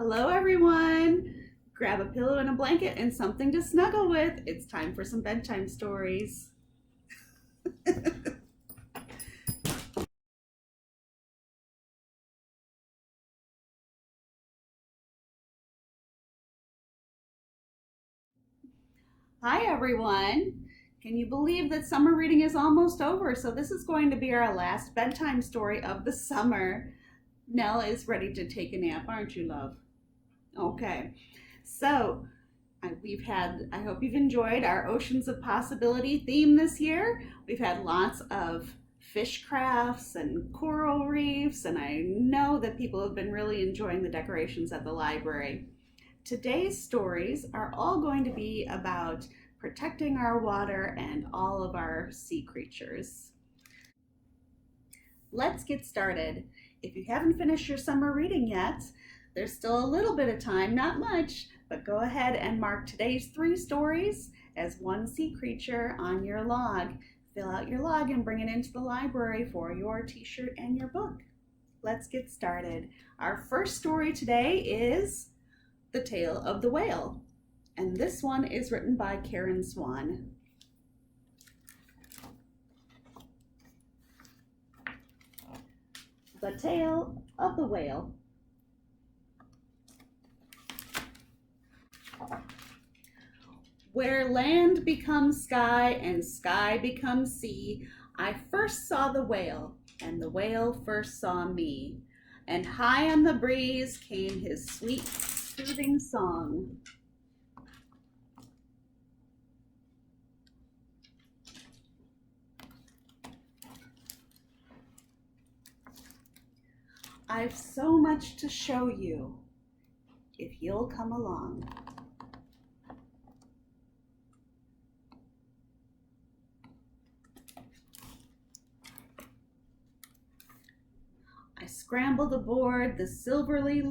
Hello, everyone. Grab a pillow and a blanket and something to snuggle with. It's time for some bedtime stories. Hi, everyone. Can you believe that summer reading is almost over? So, this is going to be our last bedtime story of the summer. Nell is ready to take a nap, aren't you, love? Okay. So, I hope you've enjoyed our Oceans of Possibility theme this year. We've had lots of fish crafts and coral reefs, and I know that people have been really enjoying the decorations at the library. Today's stories are all going to be about protecting our water and all of our sea creatures. Let's get started. If you haven't finished your summer reading yet, there's still a little bit of time, not much, but go ahead and mark today's 3 stories as one sea creature on your log. Fill out your log and bring it into the library for your t-shirt and your book. Let's get started. Our first story today is The Tale of the Whale, and this one is written by Karen Swan. The Tale of the Whale. Where land becomes sky and sky becomes sea, I first saw the whale, and the whale first saw me. And high on the breeze came his sweet, soothing song. I've so much to show you, if you'll come along. I scrambled aboard the silvery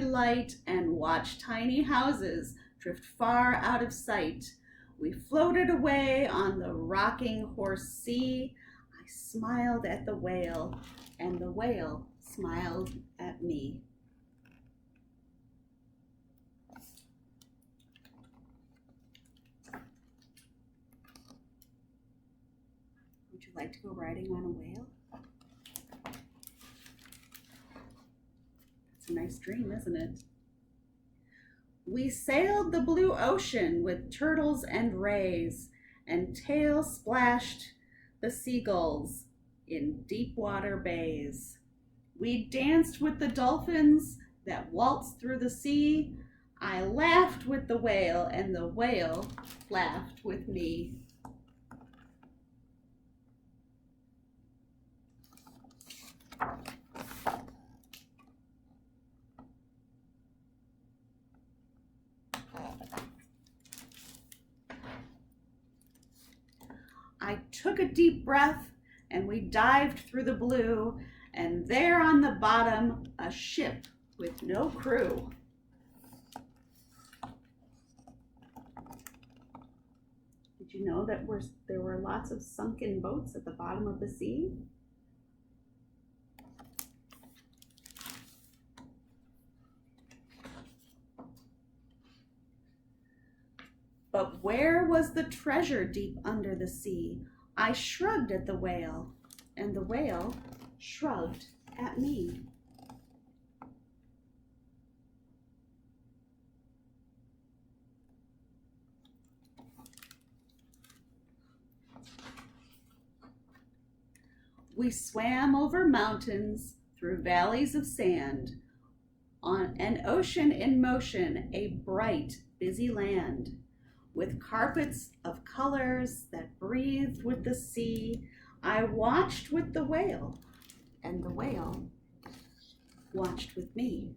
light and watched tiny houses drift far out of sight. We floated away on the rocking horse sea. I smiled at the whale, and the whale smiled at me. Would you like to go riding on a whale? It's a nice dream, isn't it? We sailed the blue ocean with turtles and rays, and tail splashed the seagulls in deep water bays. We danced with the dolphins that waltzed through the sea. I laughed with the whale, and the whale laughed with me. I took a deep breath and we dived through the blue, and there on the bottom, a ship with no crew. Did you know that there were lots of sunken boats at the bottom of the sea? But where was the treasure deep under the sea? I shrugged at the whale, and the whale shrugged at me. We swam over mountains, through valleys of sand, on an ocean in motion, a bright, busy land, with carpets of colors that breathed with the sea. I watched with the whale, and the whale watched with me.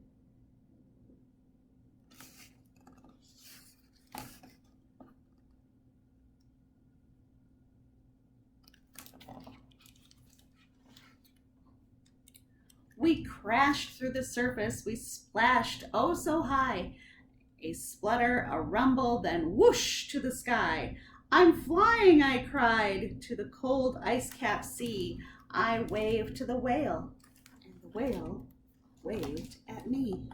We crashed through the surface, we splashed oh so high. A splutter, a rumble, then whoosh to the sky. I'm flying, I cried, to the cold ice-capped sea. I waved to the whale, and the whale waved at me.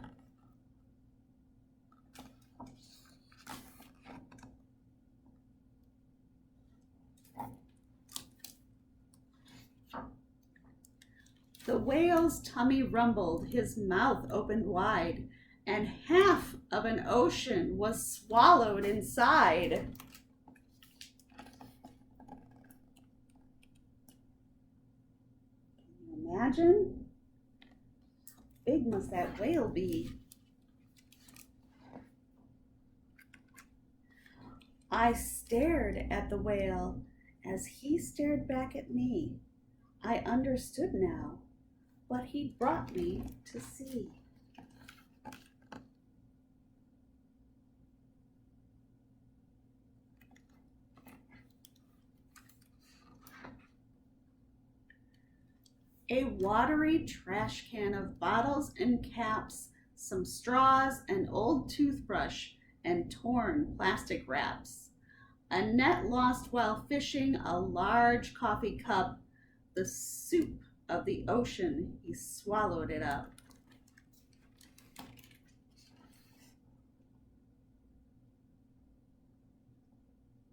whale's tummy rumbled, his mouth opened wide, and half of an ocean was swallowed inside. Can you imagine? How big must that whale be? I stared at the whale as he stared back at me. I understood now what he'd brought me to see. A watery trash can of bottles and caps, some straws, an old toothbrush, and torn plastic wraps. A net lost while fishing, a large coffee cup, the soup of the ocean, he swallowed it up.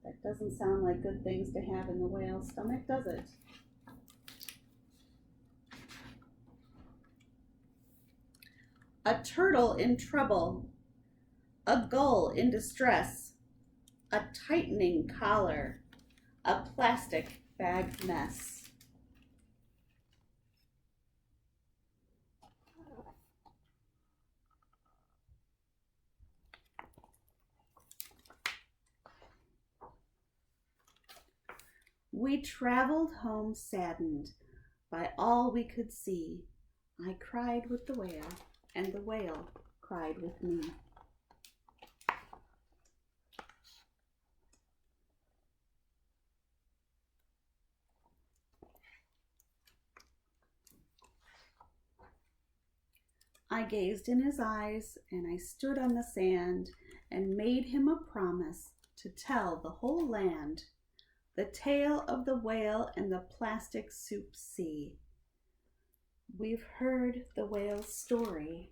That doesn't sound like good things to have in the whale's stomach, does it? A turtle in trouble, a gull in distress, a tightening collar, a plastic bag mess. We traveled home saddened by all we could see. I cried with the whale, and the whale cried with me. I gazed in his eyes, and I stood on the sand and made him a promise to tell the whole land the tale of the whale and the plastic soup sea. We've heard the whale's story.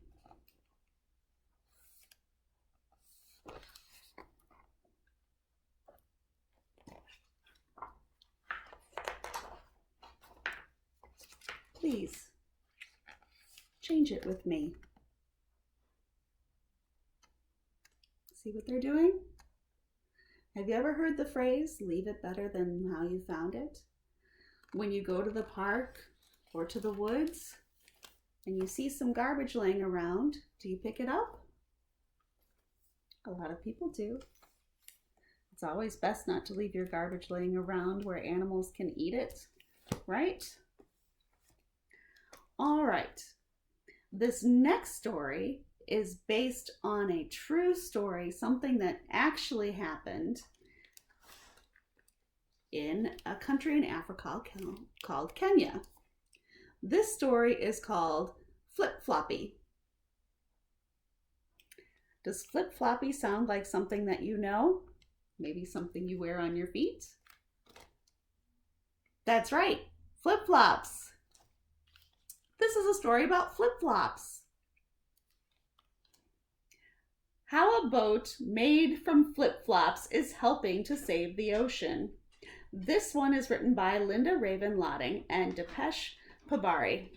Please, change it with me. See what they're doing? Have you ever heard the phrase, leave it better than how you found it? When you go to the park or to the woods and you see some garbage laying around, do you pick it up? A lot of people do. It's always best not to leave your garbage laying around where animals can eat it, right? All right. This next story is based on a true story, something that actually happened in a country in Africa called Kenya. This story is called Flip Floppy. Does flip floppy sound like something that you know? Maybe something you wear on your feet? That's right, flip flops. This is a story about flip flops. How a boat made from flip-flops is helping to save the ocean. This one is written by Linda Raven Lotting and Depeche Pabari.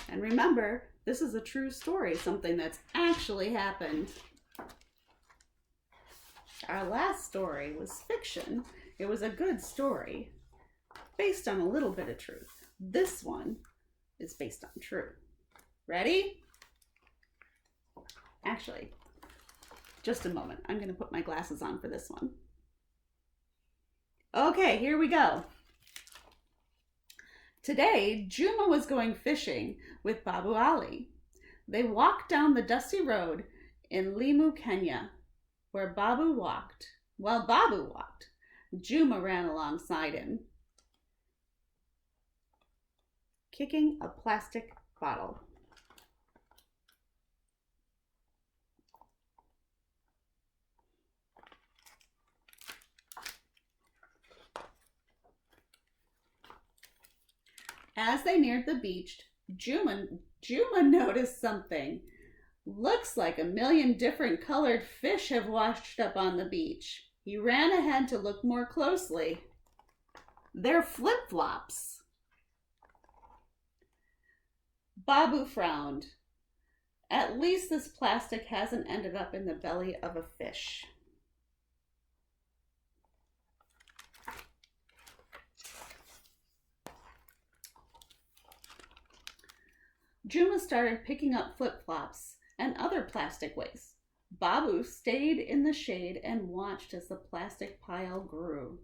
And remember, this is a true story, something that's actually happened. Our last story was fiction. It was a good story, based on a little bit of truth. This one is based on truth. Ready? Actually, just a moment. I'm going to put my glasses on for this one. Okay, here we go. Today, Juma was going fishing with Babu Ali. They walked down the dusty road in Limu, Kenya, where Babu walked. While Babu walked, Juma ran alongside him, kicking a plastic bottle. As they neared the beach, Juma noticed something. Looks like 1,000,000 different colored fish have washed up on the beach. He ran ahead to look more closely. They're flip-flops. Babu frowned. At least this plastic hasn't ended up in the belly of a fish. Juma started picking up flip-flops and other plastic waste. Babu stayed in the shade and watched as the plastic pile grew.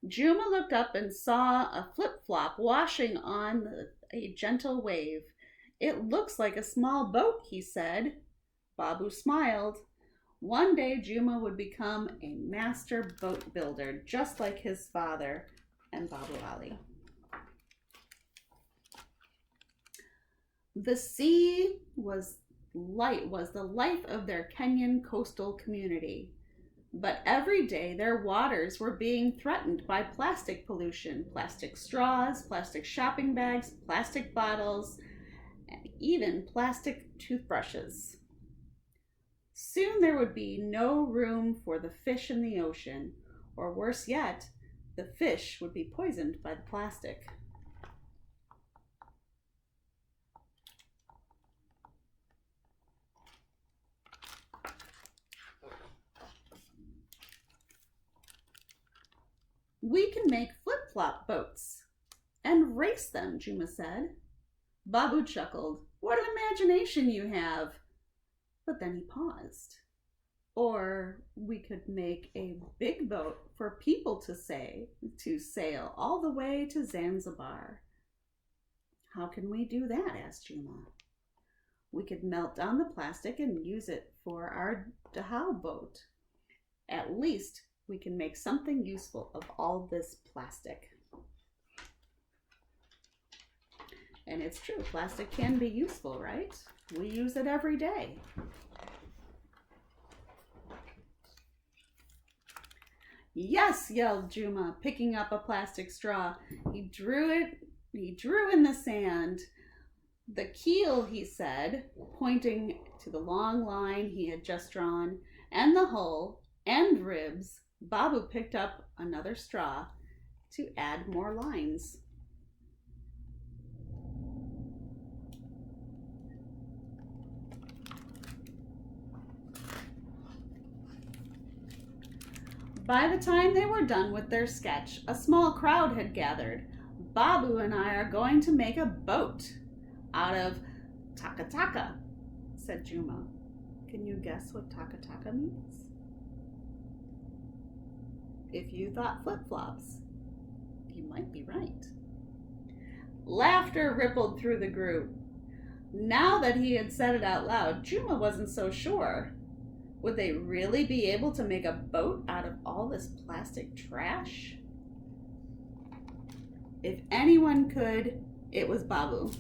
Juma looked up and saw a flip-flop washing on a gentle wave. "It looks like a small boat," he said. Babu smiled. One day Juma would become a master boat builder, just like his father and Babu Ali. The sea was the life of their Kenyan coastal community. But every day their waters were being threatened by plastic pollution, plastic straws, plastic shopping bags, plastic bottles, and even plastic toothbrushes. Soon there would be no room for the fish in the ocean, or worse yet, the fish would be poisoned by the plastic. "We can make flip-flop boats and race them," Juma said. Babu chuckled. "What an imagination you have." But then he paused. "Or we could make a big boat for people to sail all the way to Zanzibar." "How can we do that?" asked Juma. "We could melt down the plastic and use it for our dhow boat. At least we can make something useful of all this plastic." And it's true, plastic can be useful, right? We use it every day. "Yes," yelled Juma, picking up a plastic straw. He drew in the sand. "The keel," he said, pointing to the long line he had just drawn, "and the hull and ribs." Babu picked up another straw to add more lines. By the time they were done with their sketch, a small crowd had gathered. "Babu and I are going to make a boat out of taka-taka," said Juma. Can you guess what taka-taka means? If you thought flip-flops, you might be right. Laughter rippled through the group. Now that he had said it out loud, Juma wasn't so sure. Would they really be able to make a boat out of all this plastic trash? If anyone could, it was Babu.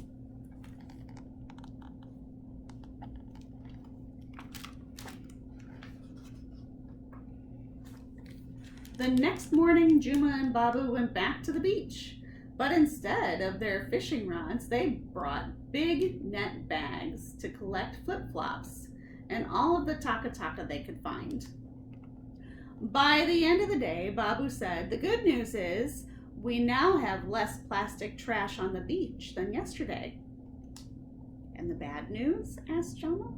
The next morning, Juma and Babu went back to the beach, but instead of their fishing rods, they brought big net bags to collect flip-flops and all of the taka-taka they could find. By the end of the day, Babu said, "The good news is we now have less plastic trash on the beach than yesterday." "And the bad news?" asked Juma.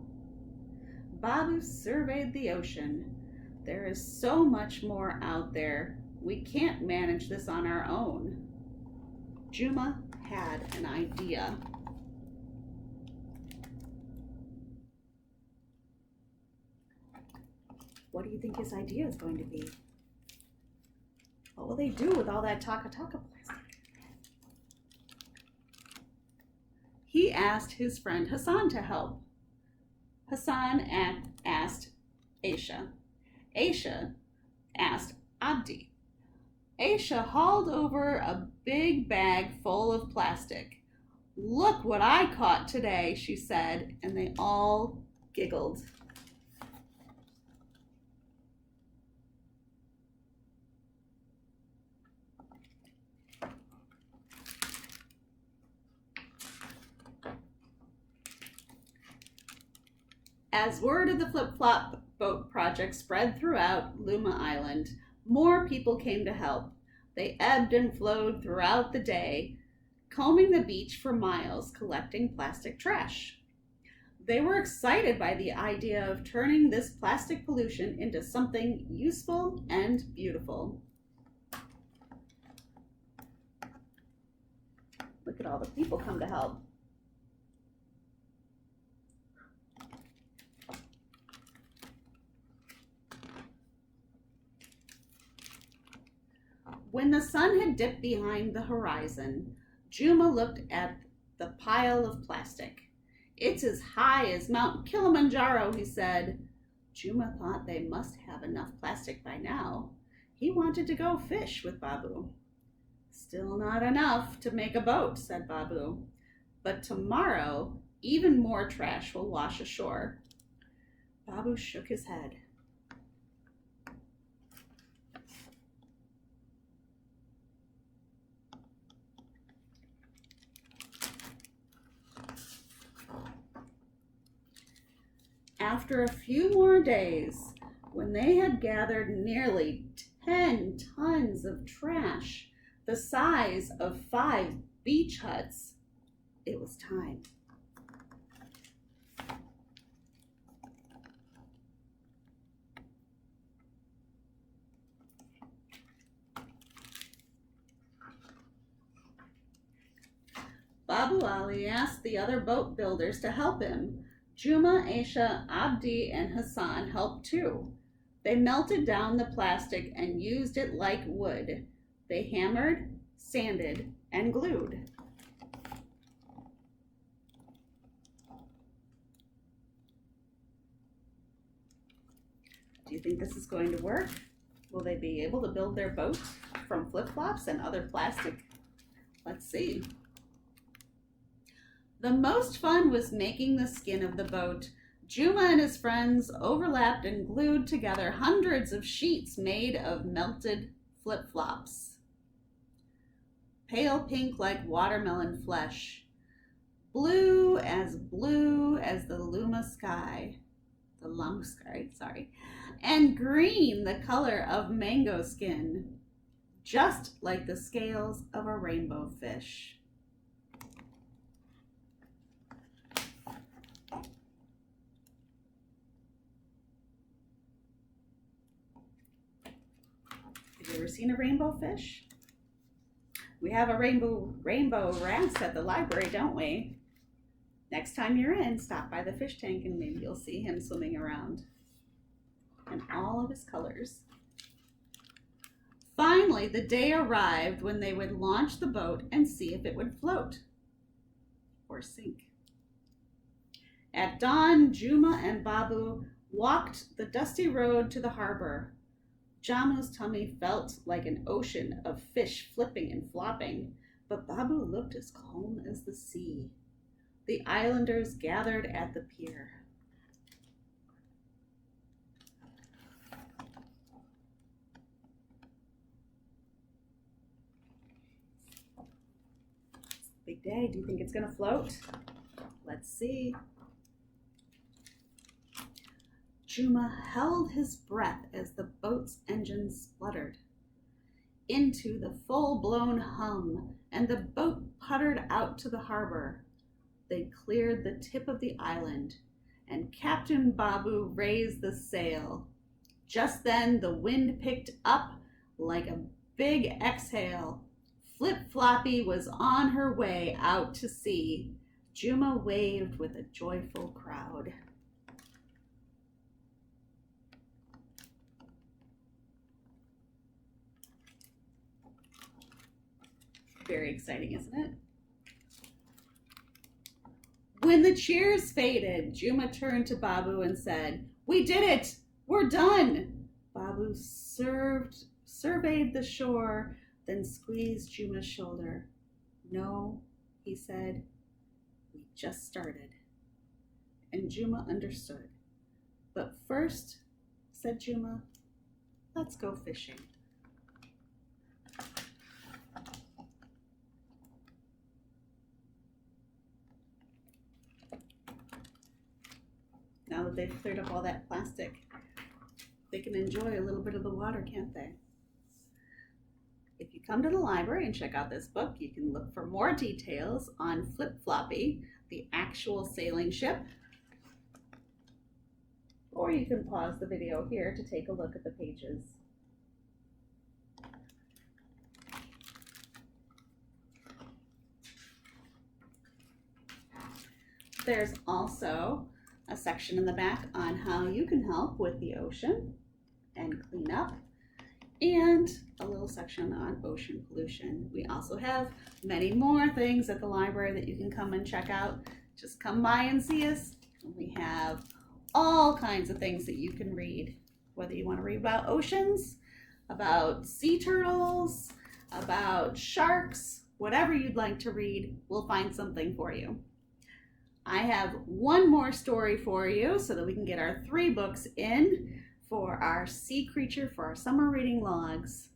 Babu surveyed the ocean. "There is so much more out there. We can't manage this on our own." Juma had an idea. What do you think his idea is going to be? What will they do with all that taka-taka plastic? He asked his friend Hassan to help. Hassan asked Aisha. Aisha asked Abdi. Aisha hauled over a big bag full of plastic. "Look what I caught today," she said, and they all giggled. As word of the flip-flop boat project spread throughout Luma Island, more people came to help. They ebbed and flowed throughout the day, combing the beach for miles, collecting plastic trash. They were excited by the idea of turning this plastic pollution into something useful and beautiful. Look at all the people come to help. When the sun had dipped behind the horizon, Juma looked at the pile of plastic. "It's as high as Mount Kilimanjaro," he said. Juma thought they must have enough plastic by now. He wanted to go fish with Babu. "Still not enough to make a boat," said Babu. "But tomorrow, even more trash will wash ashore." Babu shook his head. After a few more days, when they had gathered nearly 10 tons of trash, the size of 5 beach huts, it was time. Babu Ali asked the other boat builders to help him. Juma, Aisha, Abdi, and Hassan helped too. They melted down the plastic and used it like wood. They hammered, sanded, and glued. Do you think this is going to work? Will they be able to build their boat from flip-flops and other plastic? Let's see. The most fun was making the skin of the boat. Juma and his friends overlapped and glued together hundreds of sheets made of melted flip-flops. Pale pink like watermelon flesh. Blue as the Luma sky. The Lum sky, sorry. And green, the color of mango skin. Just like the scales of a rainbow fish. Have you ever seen a rainbow fish? We have a rainbow wrasse at the library, don't we? Next time you're in, stop by the fish tank and maybe you'll see him swimming around in all of his colors. Finally, the day arrived when they would launch the boat and see if it would float or sink. At dawn, Juma and Babu walked the dusty road to the harbor. Jamu's tummy felt like an ocean of fish flipping and flopping, but Babu looked as calm as the sea. The islanders gathered at the pier. Big day. Do you think it's going to float? Let's see. Juma held his breath as the boat's engine spluttered into the full-blown hum, and the boat puttered out to the harbor. They cleared the tip of the island, and Captain Babu raised the sail. Just then, the wind picked up like a big exhale. Flip-Floppy was on her way out to sea. Juma waved with a joyful crowd. Very exciting, isn't it? When the cheers faded, Juma turned to Babu and said, "We did it! We're done!" Babu surveyed the shore, then squeezed Juma's shoulder. "No," he said, "we just started." And Juma understood. "But first," said Juma, "let's go fishing." Now that they've cleared up all that plastic, they can enjoy a little bit of the water, can't they? If you come to the library and check out this book, you can look for more details on Flip Floppy, the actual sailing ship. Or you can pause the video here to take a look at the pages. There's also a section in the back on how you can help with the ocean and clean up, and a little section on ocean pollution. We also have many more things at the library that you can come and check out. Just come by and see us. We have all kinds of things that you can read, whether you want to read about oceans, about sea turtles, about sharks, whatever you'd like to read, we'll find something for you. I have one more story for you so that we can get our 3 books in for our sea creature for our summer reading logs.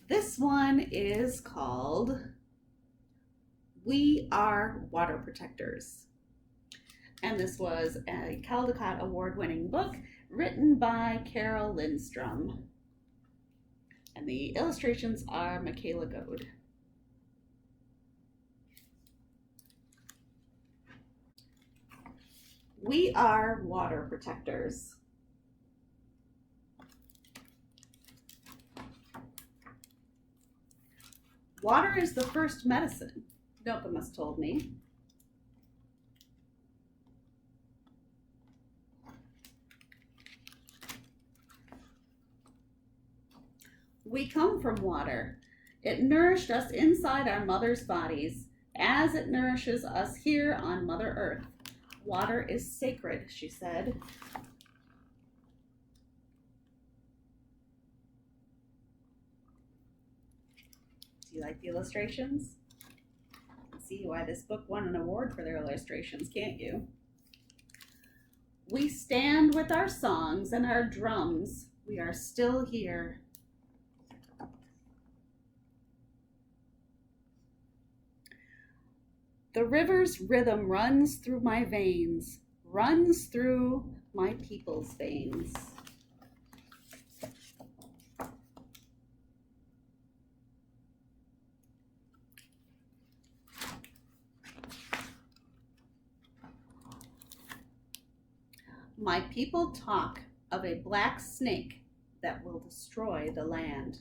This one is called We Are Water Protectors. And this was a Caldecott Award-winning book written by Carol Lindstrom. And the illustrations are Michaela Goad. We are water protectors. Water is the first medicine, Nokomis told me. We come from water. It nourished us inside our mother's bodies, as it nourishes us here on Mother Earth. Water is sacred, she said. Do you like the illustrations? See why this book won an award for their illustrations, can't you? We stand with our songs and our drums. We are still here. The river's rhythm runs through my veins, runs through my people's veins. My people talk of a black snake that will destroy the land.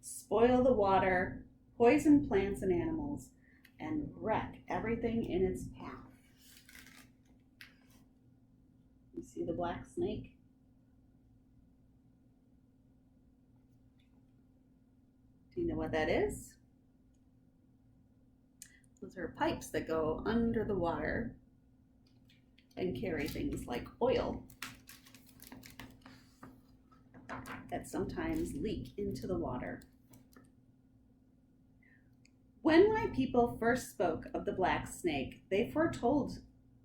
Spoil the water, poison plants and animals, and wreck everything in its path. You see the black snake? Do you know what that is? Those are pipes that go under the water and carry things like oil that sometimes leak into the water. When my people first spoke of the black snake, they foretold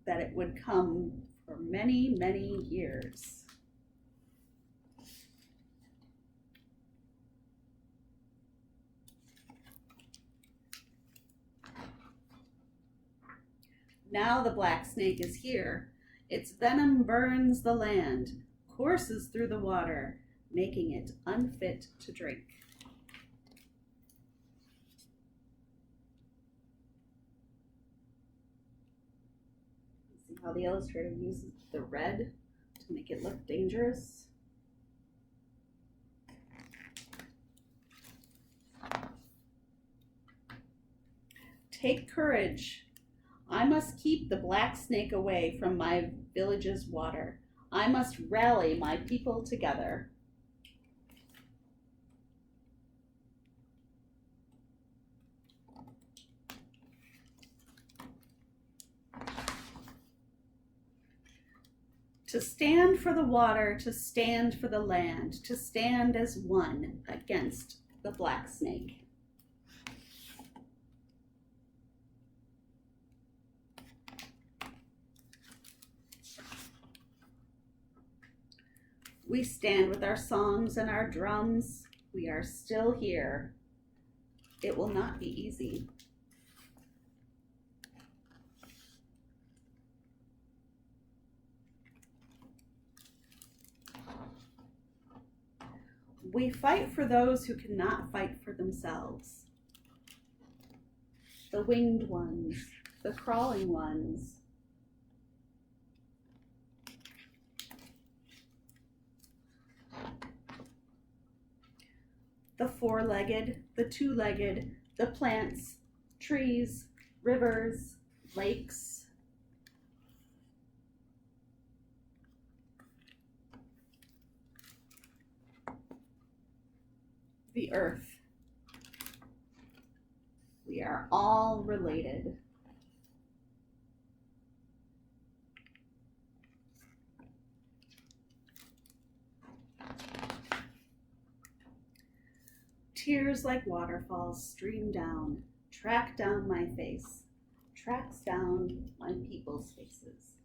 that it would come for many, many years. Now the black snake is here. Its venom burns the land, courses through the water, making it unfit to drink. See how the illustrator uses the red to make it look dangerous? Take courage. I must keep the black snake away from my village's water. I must rally my people together. To stand for the water, to stand for the land, to stand as one against the black snake. We stand with our songs and our drums. We are still here. It will not be easy. We fight for those who cannot fight for themselves. The winged ones, the crawling ones. The four-legged, the two-legged, the plants, trees, rivers, lakes. The earth. We are all related. Tears like waterfalls stream down, track down my face, tracks down my people's faces.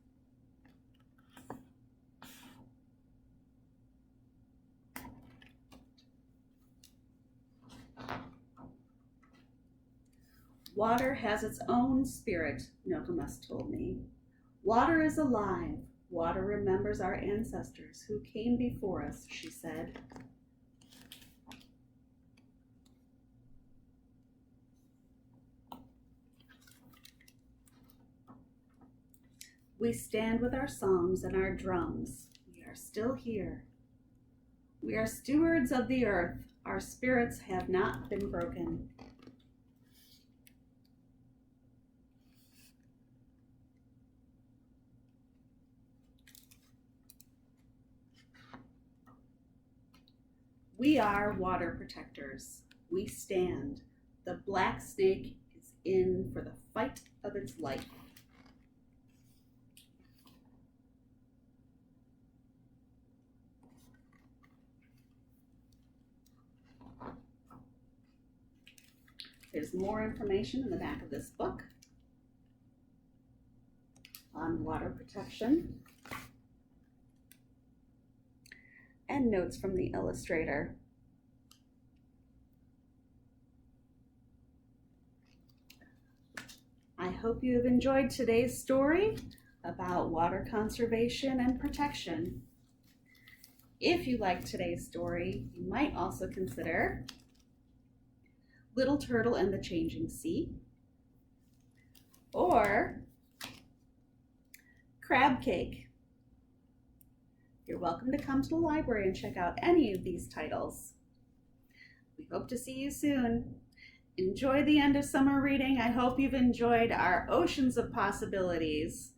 Water has its own spirit, Nokomis told me. Water is alive. Water remembers our ancestors who came before us, she said. We stand with our songs and our drums. We are still here. We are stewards of the earth. Our spirits have not been broken. We are water protectors. We stand. The black snake is in for the fight of its life. There's more information in the back of this book on water protection and notes from the illustrator. I hope you have enjoyed today's story about water conservation and protection. If you liked today's story, you might also consider Little Turtle and the Changing Sea, or Crab Cake. You're welcome to come to the library and check out any of these titles. We hope to see you soon. Enjoy the end of summer reading. I hope you've enjoyed our oceans of possibilities.